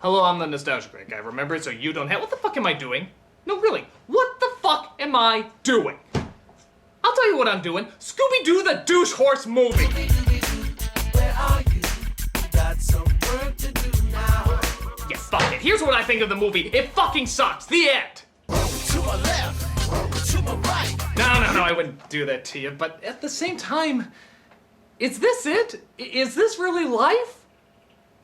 Hello, I'm the Nostalgia Critic guy. Remember, so you don't have. What the fuck am I doing? No, really. What the fuck am I doing? I'll tell you what I'm doing. Scooby-Doo the Douche Horse movie. Where are you? Got some work to do now. Yeah, fuck it. Here's what I think of the movie. It fucking sucks. The end. To my left, to my right. No, I wouldn't do that to you. But at the same time, is this it? Is this really life?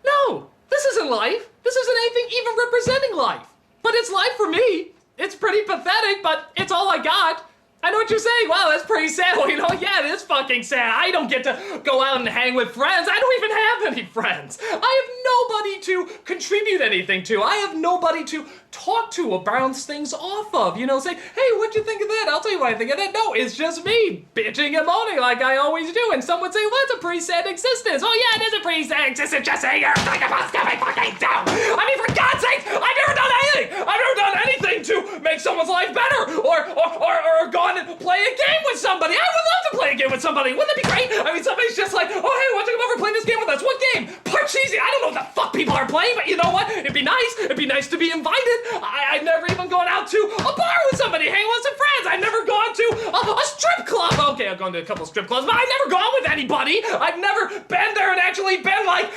No, this isn't life. This isn't anything even representing life. But it's life for me. It's pretty pathetic, but it's all I got. I know what you're saying. Wow, that's pretty sad. Well, yeah, it is fucking sad. I don't get to go out and hang with friends. I don't even have any friends. I have nobody to contribute anything to. I have nobody to talk to or bounce things off of. Say, hey, what'd you think of that? I'll tell you what I think of that. No, it's just me bitching and moaning like I always do. And some would say, well, that's a pretty sad existence. Oh, yeah, it is a pretty sad existence. Just say you're thinking about coming fucking down. I mean, for God's sake, I've never done anything. I've never done anything to make someone's life better or gone and play a game with somebody. I would love to play a game with somebody. Wouldn't that be great? I mean, somebody's just like, oh, hey, why don't you come over and play this game with us? What game? Parcheesi. I don't know what the fuck people are playing, but you know what? It'd be nice. It'd be nice to be invited. I've never even gone out to a bar with somebody, hang with some friends. I've never gone to a strip club. Okay, I've gone to a couple strip clubs, but I've never gone with anybody. I've never been there and actually been like...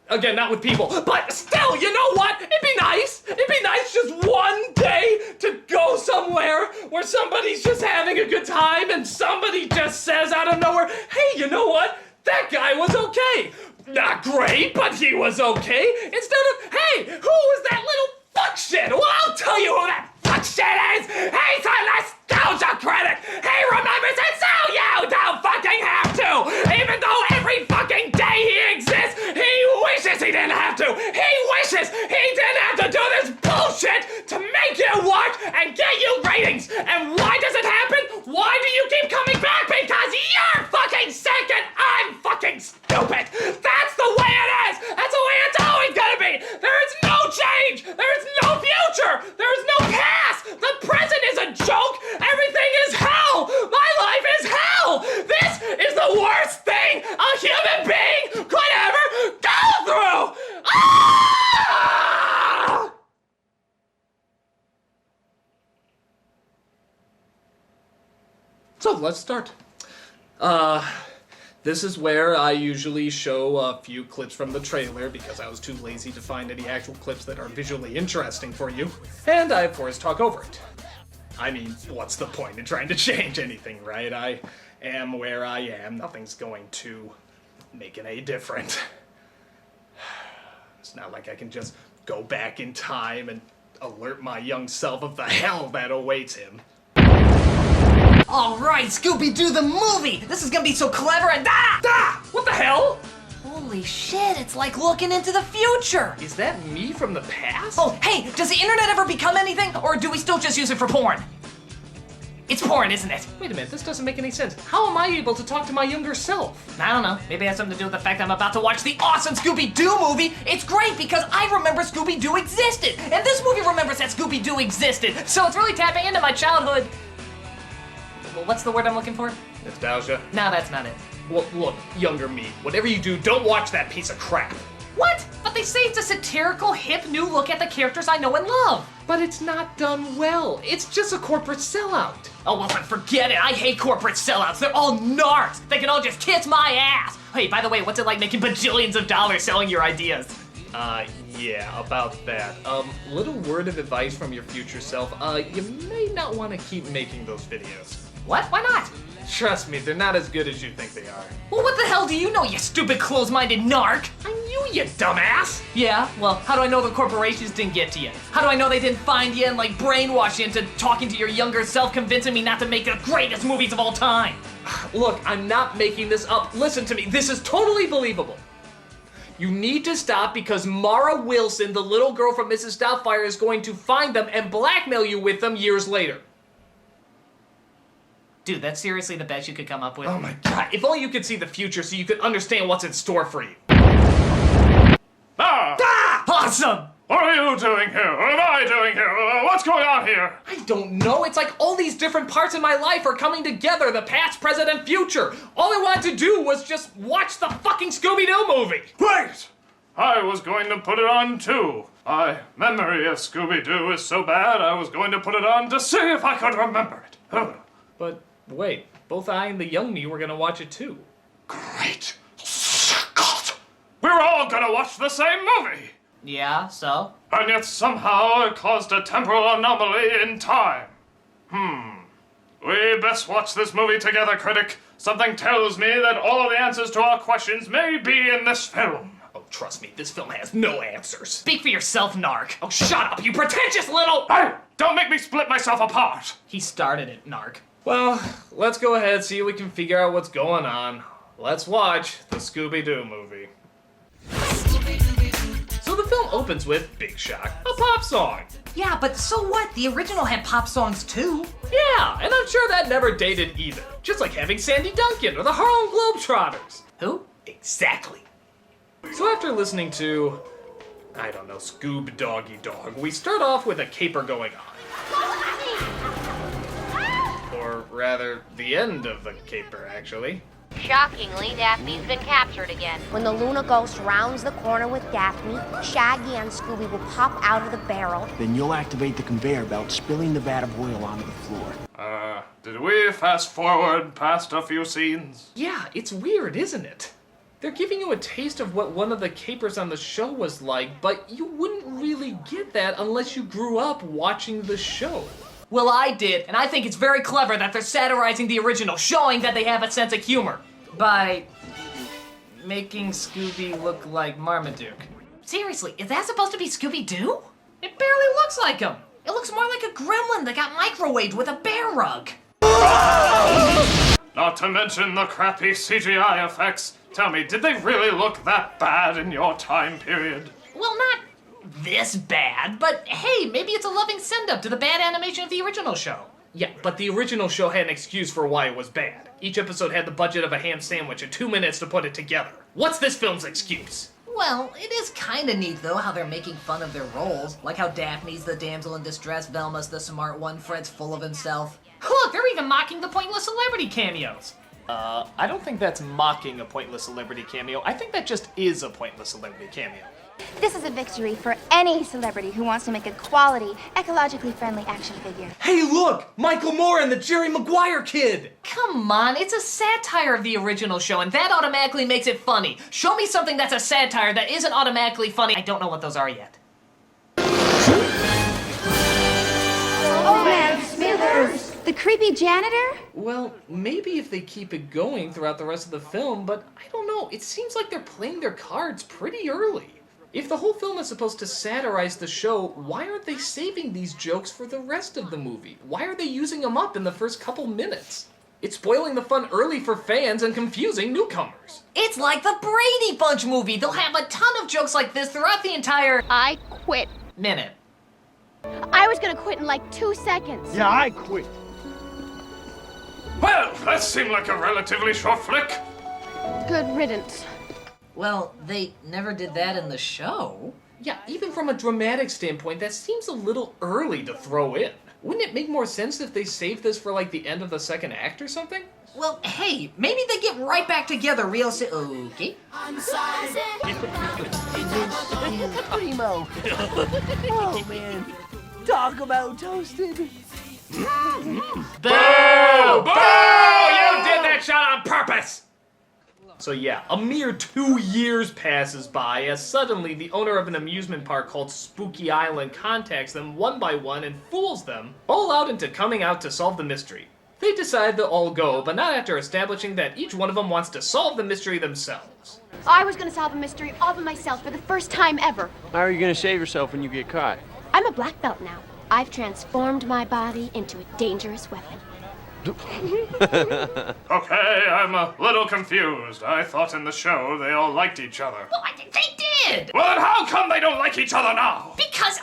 Again, not with people, but still, you know what? It'd be nice. It'd be nice just one day to go somewhere where somebody's just having a good time and somebody just says out of nowhere, hey, you know what? That guy was okay. Not great, but he was okay. Instead of, hey, who was that little fuck shit? Well, I'll tell you who that fuck shit is. He's a nostalgia critic. He remembers it, so you don't fucking have to. Even though every fucking day he exists, he wishes he didn't have to. He wishes he didn't have to do this bullshit to make you watch and get you ratings. And why does it happen? Why do you keep coming back? Because you're fucking sick and I'm fucking stupid. That's the way it is. That's the way it's always gonna be. There is no change. There is no future. There is no past. The present is a joke. Everything is hell. My life is hell. This is the worst thing a human being could ever go through. Ah! So let's start. This is where I usually show a few clips from the trailer because I was too lazy to find any actual clips that are visually interesting for you. And I, of course, talk over it. I mean, what's the point in trying to change anything, right? I am where I am. Nothing's going to make it any different. It's not like I can just go back in time and alert my young self of the hell that awaits him. Alright, Scooby-Doo the movie! This is gonna be so clever and What the hell? Holy shit, it's like looking into the future! Is that me from the past? Oh, hey, does the internet ever become anything, or do we still just use it for porn? It's porn, isn't it? Wait a minute, this doesn't make any sense. How am I able to talk to my younger self? I don't know, maybe it has something to do with the fact I'm about to watch the awesome Scooby-Doo movie. It's great because I remember Scooby-Doo existed, and this movie remembers that Scooby-Doo existed, so it's really tapping into my childhood. Well, what's the word I'm looking for? Nostalgia? No, that's not it. Well, look, younger me, whatever you do, don't watch that piece of crap. What? But they say it's a satirical, hip, new look at the characters I know and love. But it's not done well. It's just a corporate sellout. Oh, well, then forget it. I hate corporate sellouts. They're all narcs. They can all just kiss my ass. Hey, by the way, what's it like making bajillions of dollars selling your ideas? Yeah, about that. Little word of advice from your future self. You may not want to keep making those videos. What? Why not? Trust me, they're not as good as you think they are. Well, what the hell do you know, you stupid close-minded narc? I knew you, dumbass! Yeah, well, how do I know the corporations didn't get to you? How do I know they didn't find you and, like, brainwash you into talking to your younger self, convincing me not to make the greatest movies of all time? Look, I'm not making this up. Listen to me, this is totally believable. You need to stop because Mara Wilson, the little girl from Mrs. Doubtfire, is going to find them and blackmail you with them years later. Dude, that's seriously the best you could come up with? Oh my god, if only you could see the future so you could understand what's in store for you. Awesome! What are you doing here? What am I doing here? What's going on here? I don't know, it's like all these different parts of my life are coming together, the past, present, and future. All I wanted to do was just watch the fucking Scooby-Doo movie. Wait! I was going to put it on too. My memory of Scooby-Doo is so bad, I was going to put it on to see if I could remember it. But wait, both I and the young me were gonna watch it too. Great Scott! We're all gonna watch the same movie! Yeah, so? And yet somehow it caused a temporal anomaly in time. We best watch this movie together, critic. Something tells me that all of the answers to our questions may be in this film. Oh, trust me, this film has no answers. Speak for yourself, Narc. Oh, shut up, you pretentious little... Hey, don't make me split myself apart. He started it, Narc. Well, let's go ahead, see if we can figure out what's going on. Let's watch the Scooby-Doo movie. So the film opens with Big Shock, a pop song. Yeah, but so what? The original had pop songs too. Yeah, and I'm sure that never dated either. Just like having Sandy Duncan or the Harlem Globetrotters. Who? Exactly. So after listening to, I don't know, Scoob Doggy Dog, we start off with a caper going on. Or rather, the end of the caper, actually. Shockingly, Daphne's been captured again. When the Luna Ghost rounds the corner with Daphne, Shaggy and Scooby will pop out of the barrel. Then you'll activate the conveyor belt, spilling the vat of oil onto the floor. Did we fast forward past a few scenes? Yeah, it's weird, isn't it? They're giving you a taste of what one of the capers on the show was like, but you wouldn't really get that unless you grew up watching the show. Well, I did, and I think it's very clever that they're satirizing the original, showing that they have a sense of humor. By making Scooby look like Marmaduke. Seriously, is that supposed to be Scooby-Doo? It barely looks like him. It looks more like a gremlin that got microwaved with a bear rug. Not to mention the crappy CGI effects. Tell me, did they really look that bad in your time period? Well, not this bad, but hey, maybe it's a loving send-up to the bad animation of the original show. Yeah, but the original show had an excuse for why it was bad. Each episode had the budget of a ham sandwich and 2 minutes to put it together. What's this film's excuse? Well, it is kinda neat though how they're making fun of their roles. Like how Daphne's the damsel in distress, Velma's the smart one, Fred's full of himself. Look, they're even mocking the pointless celebrity cameos. I don't think that's mocking a pointless celebrity cameo. I think that just is a pointless celebrity cameo. This is a victory for any celebrity who wants to make a quality, ecologically friendly action figure. Hey, look! Michael Moore and the Jerry Maguire kid! Come on, it's a satire of the original show, and that automatically makes it funny. Show me something that's a satire that isn't automatically funny. I don't know what those are yet. Oh man, Smithers! The creepy janitor? Well, maybe if they keep it going throughout the rest of the film, but I don't know. It seems like they're playing their cards pretty early. If the whole film is supposed to satirize the show, why aren't they saving these jokes for the rest of the movie? Why are they using them up in the first couple minutes? It's spoiling the fun early for fans and confusing newcomers. It's like the Brady Bunch movie. They'll have a ton of jokes like this throughout the entire I quit. minute. I was gonna quit in like 2 seconds. Yeah, I quit. Well, that seemed like a relatively short flick. Good riddance. Well, they never did that in the show. Yeah, even from a dramatic standpoint, that seems a little early to throw in. Wouldn't it make more sense if they saved this for like the end of the second act or something? Well, hey, maybe they get right back together real soon. Okay. Primo. Oh man, talk about toasted. Boo! Boo! You did that shot on purpose! So yeah, a mere 2 years passes by as suddenly the owner of an amusement park called Spooky Island contacts them one by one and fools them all out into coming out to solve the mystery. They decide they'll all go, but not after establishing that each one of them wants to solve the mystery themselves. I was gonna solve a mystery all by myself for the first time ever. How are you gonna save yourself when you get caught? I'm a black belt now. I've transformed my body into a dangerous weapon. Okay, I'm a little confused. I thought in the show they all liked each other. Well, they did! Well, then how come they don't like each other now? Because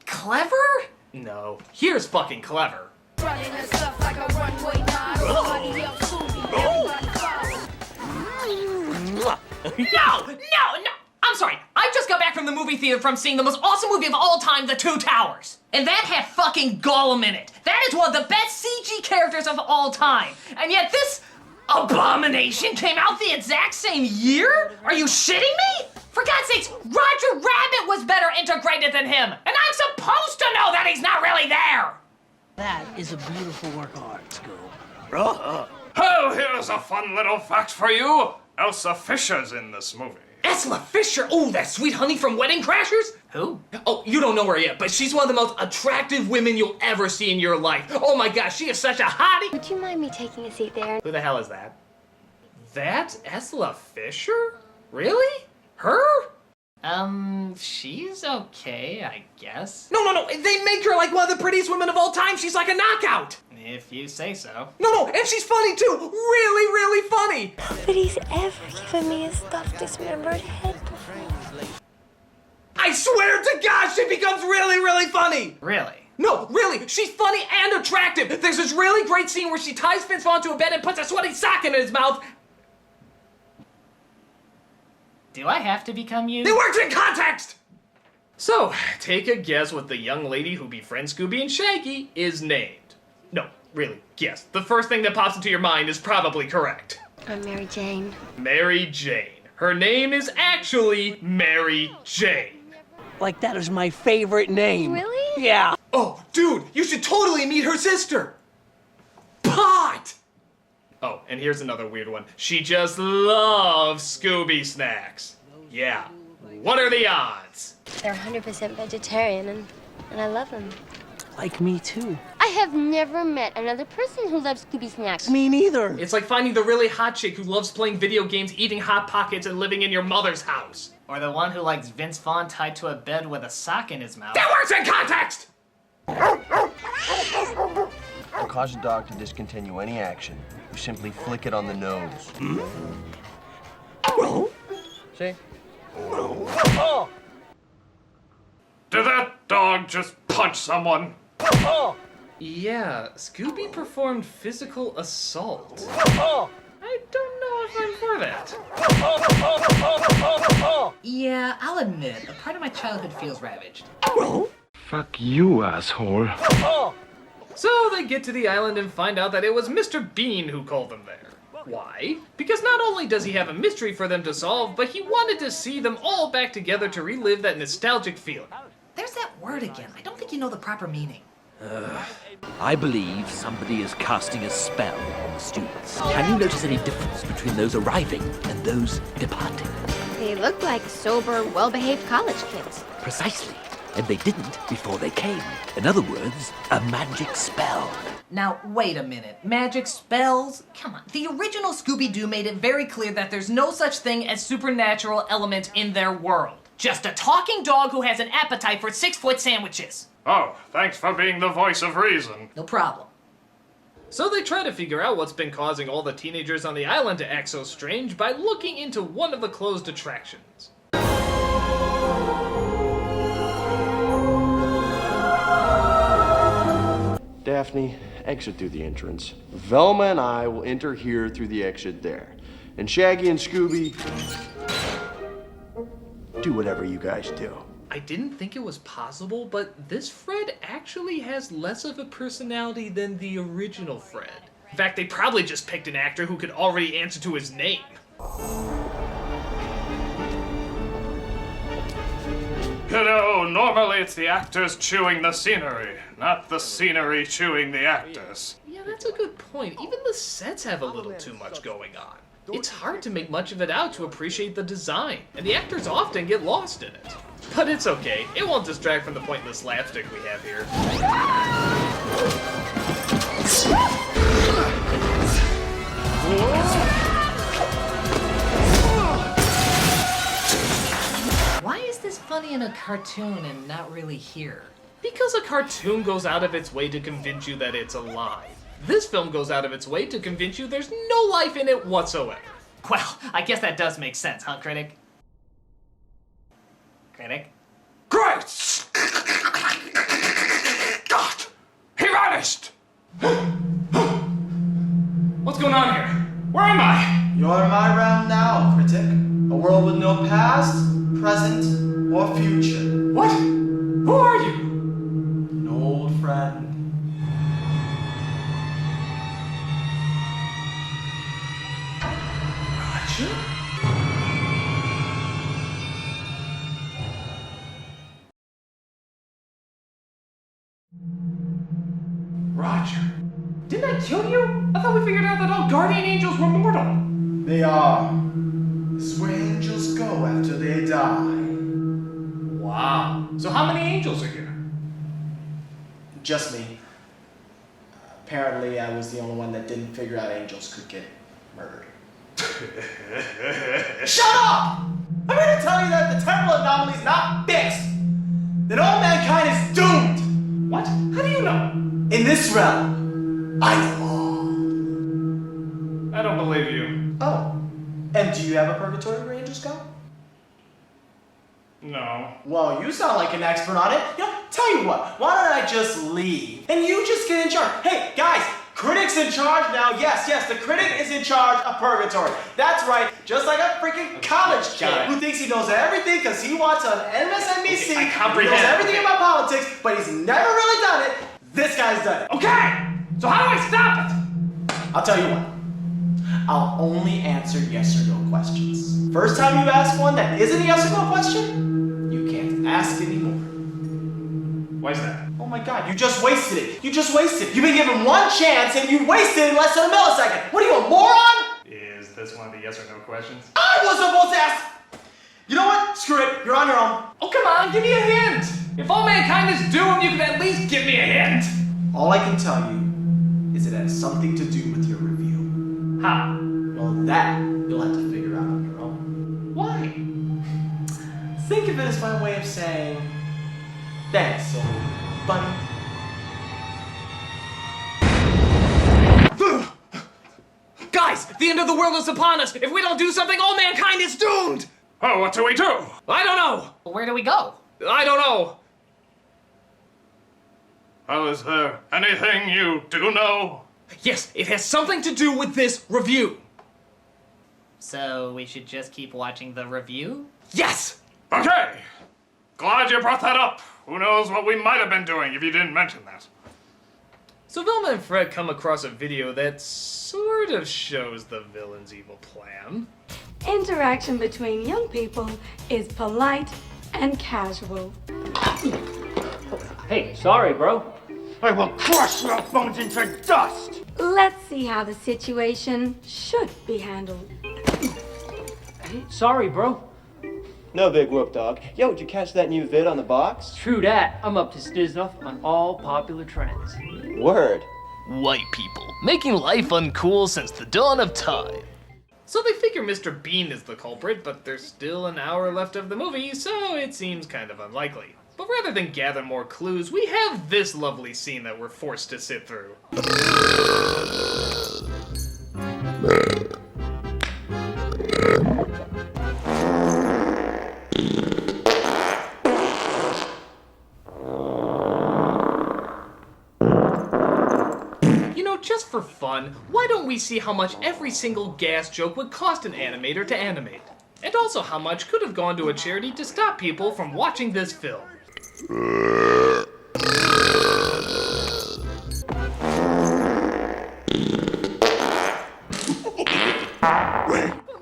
clever? No, here's fucking clever. Running and stuff like a runway line. No! I'm sorry. I just got back from the movie theater from seeing the most awesome movie of all time, The Two Towers. And that had fucking Gollum in it. That is one of the best CG characters of all time. And yet this abomination came out the exact same year? Are you shitting me? For God's sakes, Roger Rabbit was better integrated than him, and I'm supposed to know that he's not really there. That is a beautiful work of art, Scoob. Oh, here's a fun little fact for you. Elsa Fisher's in this movie. Esla Fisher! Oh, that sweet honey from Wedding Crashers? Who? Oh, you don't know her yet, but she's one of the most attractive women you'll ever see in your life. Oh my gosh, she is such a hottie! Would you mind me taking a seat there? Who the hell is that? That's Esla Fisher? Really? Her? She's okay, I guess. No, they make her like one of the prettiest women of all time. She's like a knockout. If you say so. No, and she's funny too. Really, really funny. Nobody's ever given me a stuffed dismembered head before. I swear to God, she becomes really, really funny. Really? No, really, she's funny and attractive. There's this really great scene where she ties Vince Vaughn to a bed and puts a sweaty sock in his mouth. Do I have to become you? It works in context! So, take a guess what the young lady who befriends Scooby and Shaggy is named. No, really, guess. The first thing that pops into your mind is probably correct. I'm Mary Jane. Mary Jane. Her name is actually Mary Jane. Like, that is my favorite name. Really? Yeah. Oh, dude, you should totally meet her sister. Pot! Oh, and here's another weird one. She just loves Scooby snacks. Yeah. What are the odds? They're 100% vegetarian, and I love them. Like me, too. I have never met another person who loves Scooby snacks. Me neither. It's like finding the really hot chick who loves playing video games, eating Hot Pockets, and living in your mother's house. Or the one who likes Vince Vaughn tied to a bed with a sock in his mouth. That works in context! To cause a dog to discontinue any action, you simply flick it on the nose. See? Did that dog just punch someone? Yeah, Scooby performed physical assault. I don't know if I'm for that. Yeah, I'll admit, a part of my childhood feels ravaged. Fuck you, asshole. So they get to the island and find out that it was Mr. Bean who called them there. Why? Because not only does he have a mystery for them to solve, but he wanted to see them all back together to relive that nostalgic feeling. There's that word again. I don't think you know the proper meaning. I believe somebody is casting a spell on the students. Can you notice any difference between those arriving and those departing? They look like sober, well-behaved college kids. Precisely. And they didn't before they came. In other words, a magic spell. Now, wait a minute. Magic spells? Come on. The original Scooby-Doo made it very clear that there's no such thing as supernatural elements in their world. Just a talking dog who has an appetite for 6-foot sandwiches. Oh, thanks for being the voice of reason. No problem. So they try to figure out what's been causing all the teenagers on the island to act so strange by looking into one of the closed attractions. Daphne, exit through the entrance. Velma and I will enter here through the exit there. And Shaggy and Scooby, do whatever you guys do. I didn't think it was possible, but this Fred actually has less of a personality than the original Fred. In fact, they probably just picked an actor who could already answer to his name. You know, normally it's the actors chewing the scenery, not the scenery chewing the actors. Yeah, that's a good point. Even the sets have a little too much going on. It's hard to make much of it out to appreciate the design, and the actors often get lost in it. But it's okay. It won't distract from the pointless slapstick we have here. Why is this funny in a cartoon and not really here? Because a cartoon goes out of its way to convince you that it's alive. This film goes out of its way to convince you there's no life in it whatsoever. Well, I guess that does make sense, huh, Critic? Critic? Great! God! He vanished! What's going on here? Where am I? You're in my realm now, critic. A world with no past, present, or future. What? Who are you? An old friend. Roger? dodge. Didn't I kill you? I thought we figured out that all guardian angels were mortal. They are. This is where angels go after they die. Wow. So how many angels are here? Just me. Apparently, I was the only one that didn't figure out angels could get murdered. Shut up! I'm here to tell you that the temporal anomaly is not fixed. That all mankind is doomed. What? How do you know? In this realm, I know all. I don't believe you. Oh. And do you have a purgatory where angels go? No. Well, you sound like an expert on it. You know, tell you what, why don't I just leave? And you just get in charge. Hey, guys, critic's in charge now. Yes, the critic is in charge of purgatory. That's right, just like a freaking college kid who thinks he knows everything because he watches on MSNBC. I comprehend. He knows everything about politics, but he's never really done it. This guy's done it. Okay! So how do I stop it? I'll tell you what. I'll only answer yes or no questions. First time you ask one that isn't a yes or no question, you can't ask anymore. Why is that? Oh my god, you just wasted it. You just wasted it. You've been given one chance and you wasted it in less than a millisecond. What are you, a moron? Is this one of the yes or no questions? I was supposed to ask. You know what? Screw it. You're on your own. Oh, come on, give me a hint. If all mankind is doomed, you can at least give me a hint. All I can tell you is it has something to do with your review. How? Well, that you'll have to figure out on your own. Why? Think of it as my way of saying, thanks, old buddy. Guys, the end of the world is upon us. If we don't do something, all mankind is doomed. Oh, what do we do? I don't know. Where do we go? I don't know. Well, is there anything you do know? Yes, it has something to do with this review. So we should just keep watching the review? Yes! Okay. Glad you brought that up. Who knows what we might have been doing if you didn't mention that. So Velma and Fred come across a video that sort of shows the villain's evil plan. Interaction between young people is polite and casual. Hey, sorry, bro. I will crush your bones into dust! Let's see how the situation should be handled. Sorry, bro. No big whoop, dog. Yo, did you catch that new vid on the box? True that. I'm up to snuff on all popular trends. Word. White people, making life uncool since the dawn of time. So they figure Mr. Bean is the culprit, but there's still an hour left of the movie, so it seems kind of unlikely. But rather than gather more clues, we have this lovely scene that we're forced to sit through. You know, just for fun, why don't we see how much every single gas joke would cost an animator to animate? And also how much could have gone to a charity to stop people from watching this film.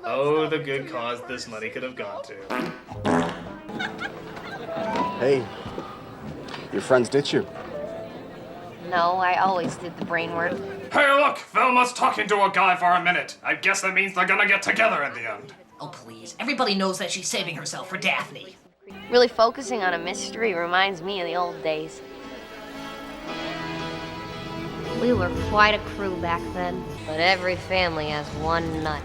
Oh, the good cause this money could have gone to. Hey, your friends ditch you. No, I always did the brain work. Hey, look! Velma's talking to a guy for a minute. I guess that means they're gonna get together in the end. Oh, please. Everybody knows that she's saving herself for Daphne. Really focusing on a mystery reminds me of the old days. We were quite a crew back then, but every family has one nut.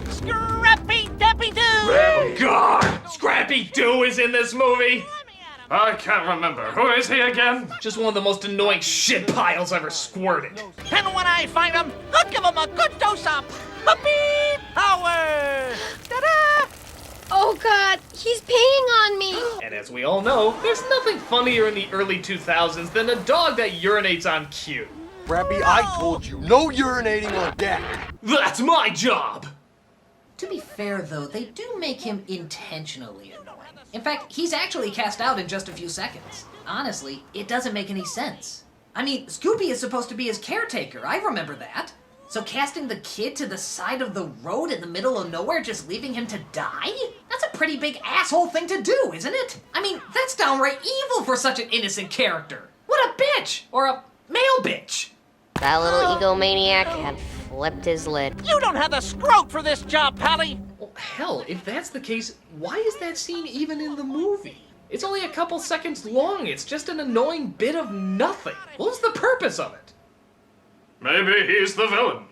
Scrappy Dappy Doo! Oh God! Scrappy Doo is in this movie! I can't remember. Who is he again? Just one of the most annoying shit piles ever squirted. And when I find him, I'll give him a good dose of puppy power! Ta-da! Oh God, he's peeing on me! And as we all know, there's nothing funnier in the early 2000s than a dog that urinates on cue. Brappy, I told you, no urinating on Dad. That's my job! To be fair, though, they do make him intentionally annoying. In fact, he's actually cast out in just a few seconds. Honestly, it doesn't make any sense. I mean, Scooby is supposed to be his caretaker, I remember that. So casting the kid to the side of the road in the middle of nowhere, just leaving him to die? That's a pretty big asshole thing to do, isn't it? I mean, that's downright evil for such an innocent character. What a bitch! Or a male bitch. That little egomaniac had flipped his lid. You don't have the scrote for this job, Pally! Well, hell, if that's the case, why is that scene even in the movie? It's only a couple seconds long. It's just an annoying bit of nothing. What was the purpose of it? Maybe he's the villain.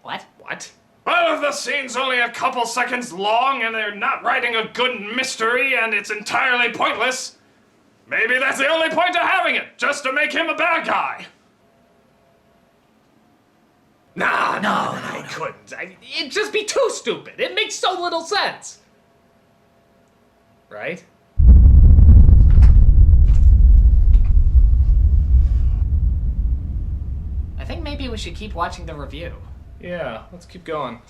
What? What? Well, if the scene's only a couple seconds long and they're not writing a good mystery and it's entirely pointless, maybe that's the only point of having it, just to make him a bad guy. Nah, no, I couldn't. It'd just be too stupid. It makes so little sense. Right? I think maybe we should keep watching the review. Yeah, let's keep going.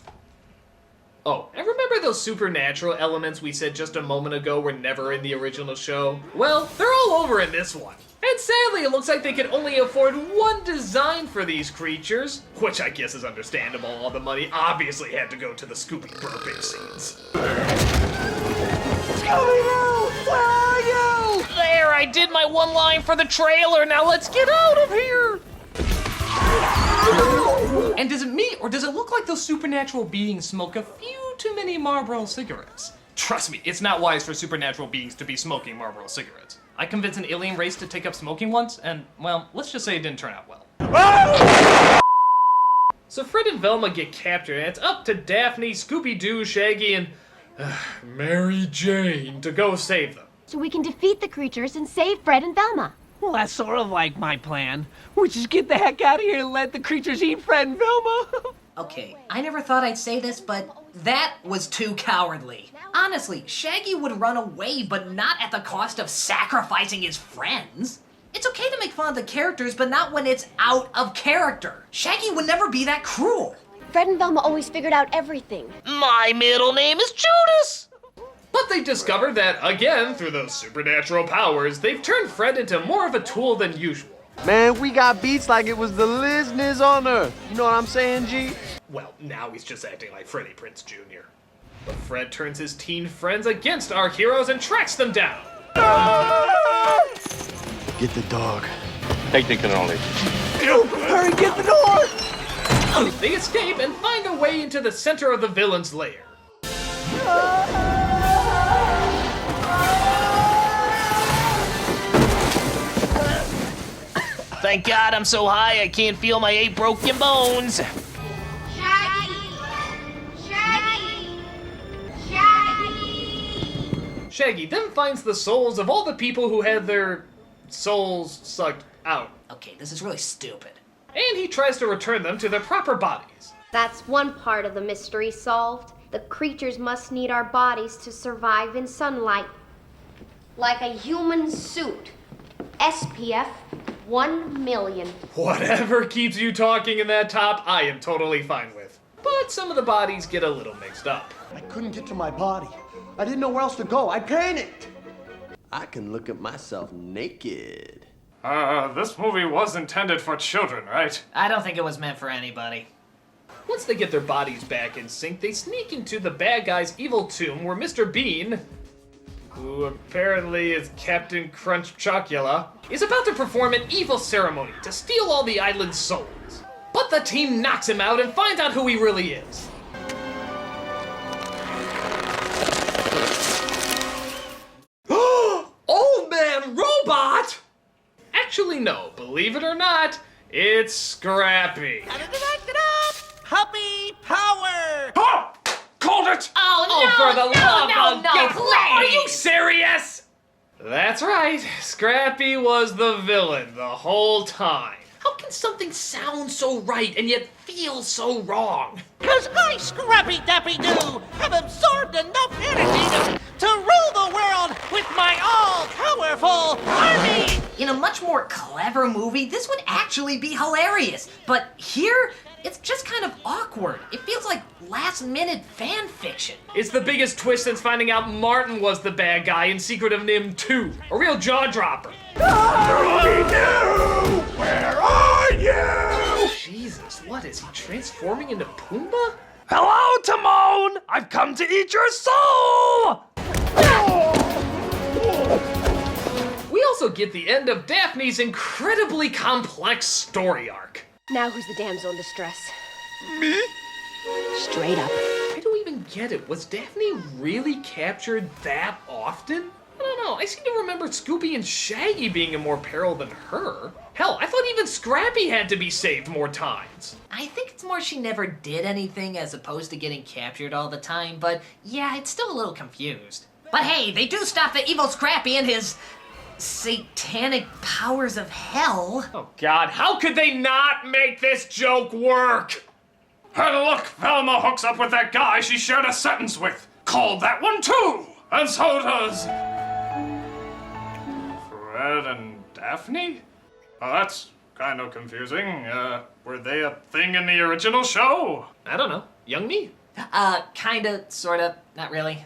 Oh, and remember those supernatural elements we said just a moment ago were never in the original show? Well, they're all over in this one. And sadly, it looks like they could only afford one design for these creatures, which I guess is understandable. All the money obviously had to go to the Scooby burping scenes. Scooby-Doo! Where are you? There, I did my one line for the trailer. Now let's get out of here! And does it me, or does it look like those supernatural beings smoke a few too many Marlboro cigarettes? Trust me, it's not wise for supernatural beings to be smoking Marlboro cigarettes. I convinced an alien race to take up smoking once, and, well, let's just say it didn't turn out well. So Fred and Velma get captured, and it's up to Daphne, Scooby-Doo, Shaggy, and Mary Jane to go save them. So we can defeat the creatures and save Fred and Velma. Well, that's sort of like my plan. We just get the heck out of here and let the creatures eat Fred and Velma. Okay, I never thought I'd say this, but that was too cowardly. Honestly, Shaggy would run away, but not at the cost of sacrificing his friends. It's okay to make fun of the characters, but not when it's out of character. Shaggy would never be that cruel. Fred and Velma always figured out everything. My middle name is Judas! But they discovered that, again, through those supernatural powers, they've turned Fred into more of a tool than usual. Man, we got beats like it was the listeners on Earth. You know what I'm saying, G? Well, now he's just acting like Freddie Prinze Jr. But Fred turns his teen friends against our heroes and tracks them down. Get the dog. Technical knowledge. Hurry, get the door! They escape and find a way into the center of the villain's lair. Thank God I'm so high I can't feel my 8 broken bones. Shaggy! Shaggy! Shaggy! Shaggy then finds the souls of all the people who had their souls sucked out. Okay, this is really stupid. And he tries to return them to their proper bodies. That's one part of the mystery solved. The creatures must need our bodies to survive in sunlight. Like a human suit. SPF 1 million. Whatever keeps you talking in that top, I am totally fine with. But some of the bodies get a little mixed up. I couldn't get to my body. I didn't know where else to go. I panicked. I can look at myself naked. This movie was intended for children, right? I don't think it was meant for anybody. Once they get their bodies back in sync, they sneak into the bad guy's evil tomb where Mr. Bean, who apparently is Captain Crunch Chocula, is about to perform an evil ceremony to steal all the island's souls. But the team knocks him out and finds out who he really is. Old Man Robot? Actually, no. Believe it or not, it's Scrappy. Puppy power! Ah! Called it! Oh, for the love of God! please. Are you serious? That's right. Scrappy was the villain the whole time. How can something sound so right and yet feel so wrong? 'Cause I, Scrappy Dappy Doo, have absorbed enough energy to rule the world with my all-powerful army! In a much more clever movie, this would actually be hilarious. But here, it's just kind of awkward. It feels like last-minute fan fiction. It's the biggest twist since finding out Martin was the bad guy in Secret of NIMH 2. A real jaw-dropper. Scooby-Doo! Where are you? Jesus, what is he transforming into Pumbaa? Hello, Timon! I've come to eat your soul! We also get the end of Daphne's incredibly complex story arc. Now who's the damsel in distress? Me? Straight up. I don't even get it. Was Daphne really captured that often? I don't know. I seem to remember Scooby and Shaggy being in more peril than her. Hell, I thought even Scrappy had to be saved more times. I think it's more she never did anything as opposed to getting captured all the time, but yeah, it's still a little confused. But hey, they do stop the evil Scrappy and his satanic powers of hell. Oh God, how could they not make this joke work? And look, Velma hooks up with that guy she shared a sentence with. Called that one too! And so does... Fred and Daphne? Well, that's kind of confusing. Were they a thing in the original show? I don't know. Young me? Kinda, sorta, not really.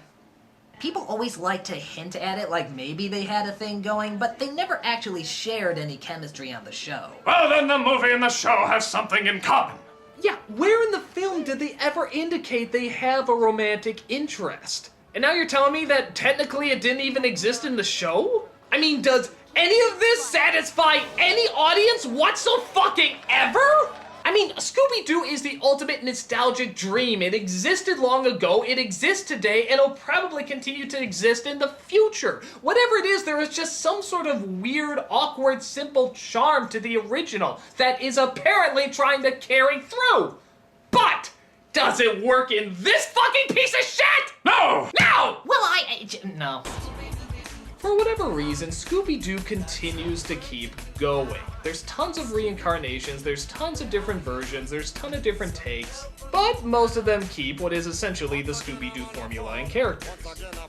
People always like to hint at it like maybe they had a thing going, but they never actually shared any chemistry on the show. Well, then the movie and the show have something in common. Yeah, where in the film did they ever indicate they have a romantic interest? And now you're telling me that technically it didn't even exist in the show? I mean, does any of this satisfy any audience whatso-fucking-ever? I mean, Scooby-Doo is the ultimate nostalgic dream. It existed long ago, it exists today, and it'll probably continue to exist in the future. Whatever it is, there is just some sort of weird, awkward, simple charm to the original that is apparently trying to carry through. But does it work in this fucking piece of shit? No! No! Well, no. For whatever reason, Scooby-Doo continues to keep going. There's tons of reincarnations, there's tons of different versions, there's a ton of different takes, but most of them keep what is essentially the Scooby-Doo formula and characters.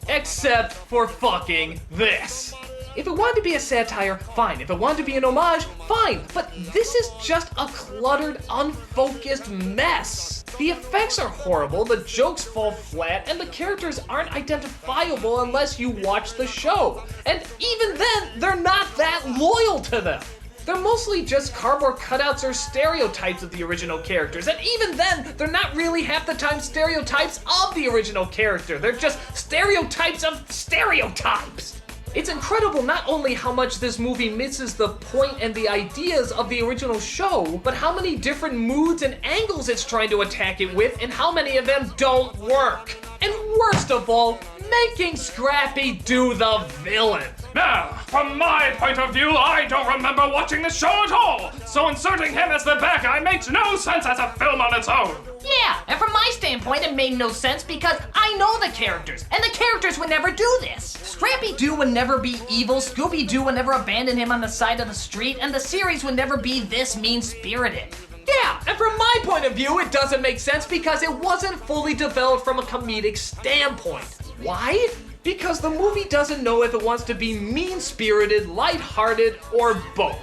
Except for fucking this. If it wanted to be a satire, fine. If it wanted to be an homage, fine. But this is just a cluttered, unfocused mess. The effects are horrible, the jokes fall flat, and the characters aren't identifiable unless you watch the show. And even then, they're not that loyal to them. They're mostly just cardboard cutouts or stereotypes of the original characters, and even then, they're not really half the time stereotypes of the original character. They're just stereotypes of stereotypes. It's incredible not only how much this movie misses the point and the ideas of the original show, but how many different moods and angles it's trying to attack it with, and how many of them don't work. And worst of all, making Scrappy do the villain. Now, from my point of view, I don't remember watching the show at all, so inserting him as the bad guy makes no sense as a film on its own. Yeah, and from my standpoint, it made no sense because I know the characters, and the characters would never do this. Scrappy-Doo would never be evil, Scooby-Doo would never abandon him on the side of the street, and the series would never be this mean-spirited. Yeah, and from my point of view, it doesn't make sense because it wasn't fully developed from a comedic standpoint. Why? Because the movie doesn't know if it wants to be mean-spirited, lighthearted, or both.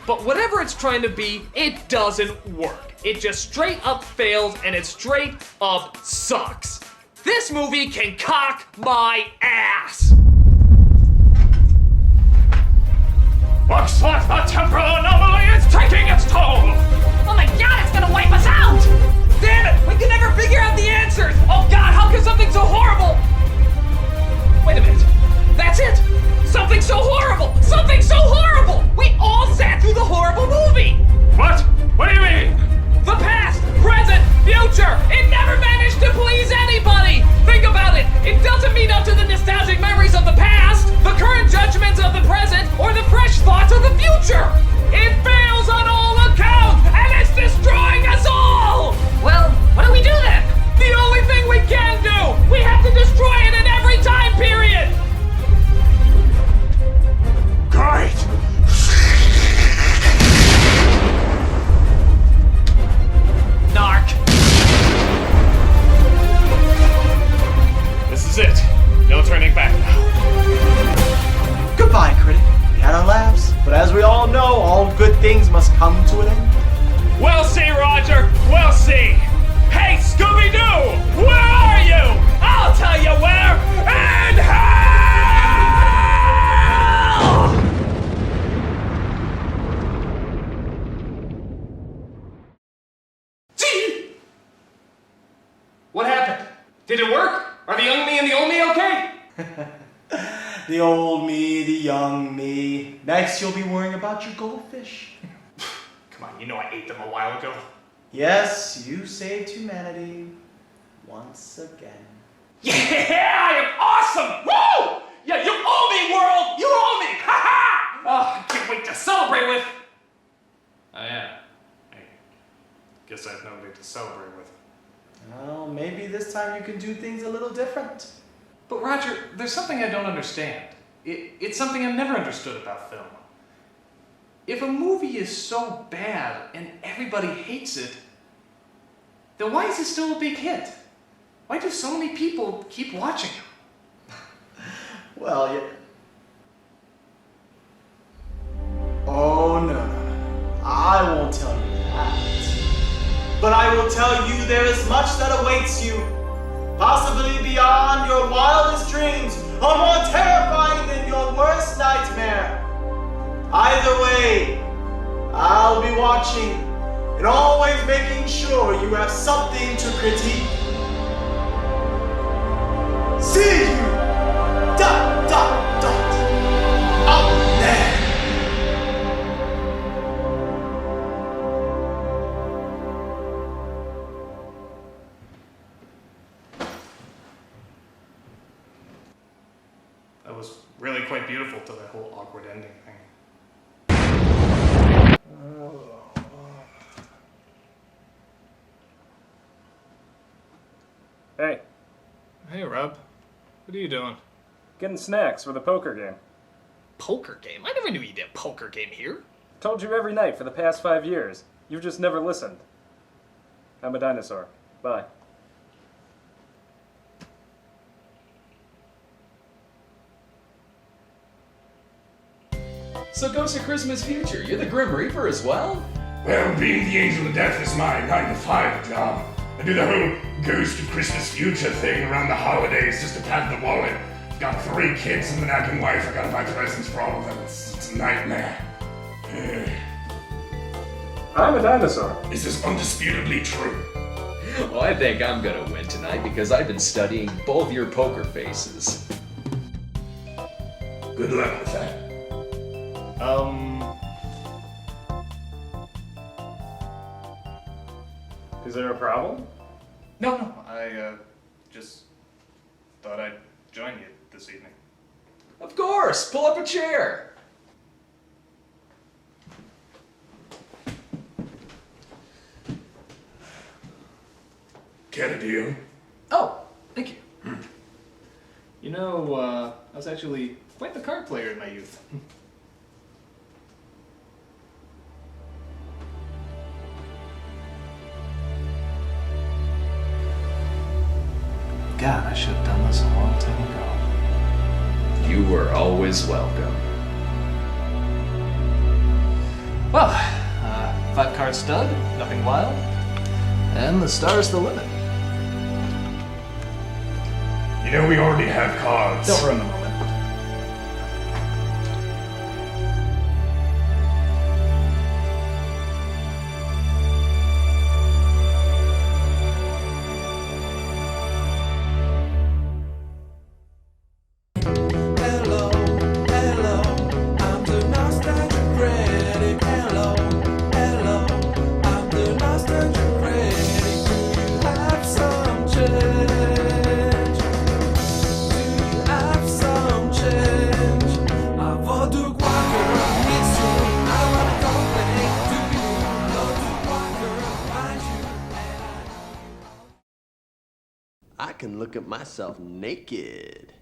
But whatever it's trying to be, it doesn't work. It just straight up fails, and it straight up sucks. This movie can cock my ass! Looks like the temporal anomaly is taking its toll! Oh my god, it's gonna wipe us out! Damn it! We can never figure out the answers! Oh god, how could something so horrible... Wait a minute. That's it! Something so horrible! Something so horrible! We all sat through the horrible movie! What? What do you mean? The past, present, future! It never managed to please anybody! Think about it! It doesn't meet up to the nostalgic memories of the past, the current judgments of the present, or the fresh thoughts of the future! It fails on all accounts, and it's destroying us all! Well, what do we do then? The only thing we can do! We have to destroy it in every time period! Great! Narc. This is it. No turning back now. Goodbye, critic. We had our laughs, but as we all know, all good things must come to an end. We'll see, Roger. We'll see. Hey, Scooby-Doo! Where are you? I'll tell you where. And how! What happened? Did it work? Are the young me and the old me okay? The old me, the young me. Next, you'll be worrying about your goldfish. Come on, you know I ate them a while ago. Yes, you saved humanity once again. Yeah, I am awesome! Woo! Yeah, you owe me, world! You owe me! Ha ha! Oh, I can't wait to celebrate with. Oh yeah. I guess I have nobody to celebrate with. Well, maybe this time you can do things a little different. But Roger, there's something I don't understand. It's something I've never understood about film. If a movie is so bad and everybody hates it, then why is it still a big hit? Why do so many people keep watching it? Well, yeah. Oh, no. I won't tell you that. But I will tell you there is much that awaits you. Possibly beyond your wildest dreams, or more terrifying than your worst nightmare. Either way, I'll be watching and always making sure you have something to critique. See you! Out there! That was really quite beautiful to that whole awkward ending thing. Hey, Hey, Rob. What are you doing? getting snacks for the poker game. Poker game? I never knew you did a poker game here. Told you every night for the past 5 years. You've just never listened. I'm a dinosaur. Bye. So Ghost of Christmas Future, you're the Grim Reaper as well? Well, being the angel of death is my 9-to-5 job. I do the whole Ghost of Christmas Future thing around the holidays just to pad the wallet. Got 3 kids and a nagging wife. I gotta buy presents for all of them. It's a nightmare. I'm a dinosaur. This is undisputably true. Well, I think I'm gonna win tonight because I've been studying both your poker faces. Good luck with that. Is there a problem? No, I just thought I'd join you this evening. Of course! Pull up a chair! Get a deal? Oh, thank you. You know, I was actually quite the card player in my youth. God, I should have done this a long time ago. You were always welcome. Well, 5-card stud, nothing wild, and the star's the limit. You know we already have cards. Don't ruin the moment. I can look at myself naked.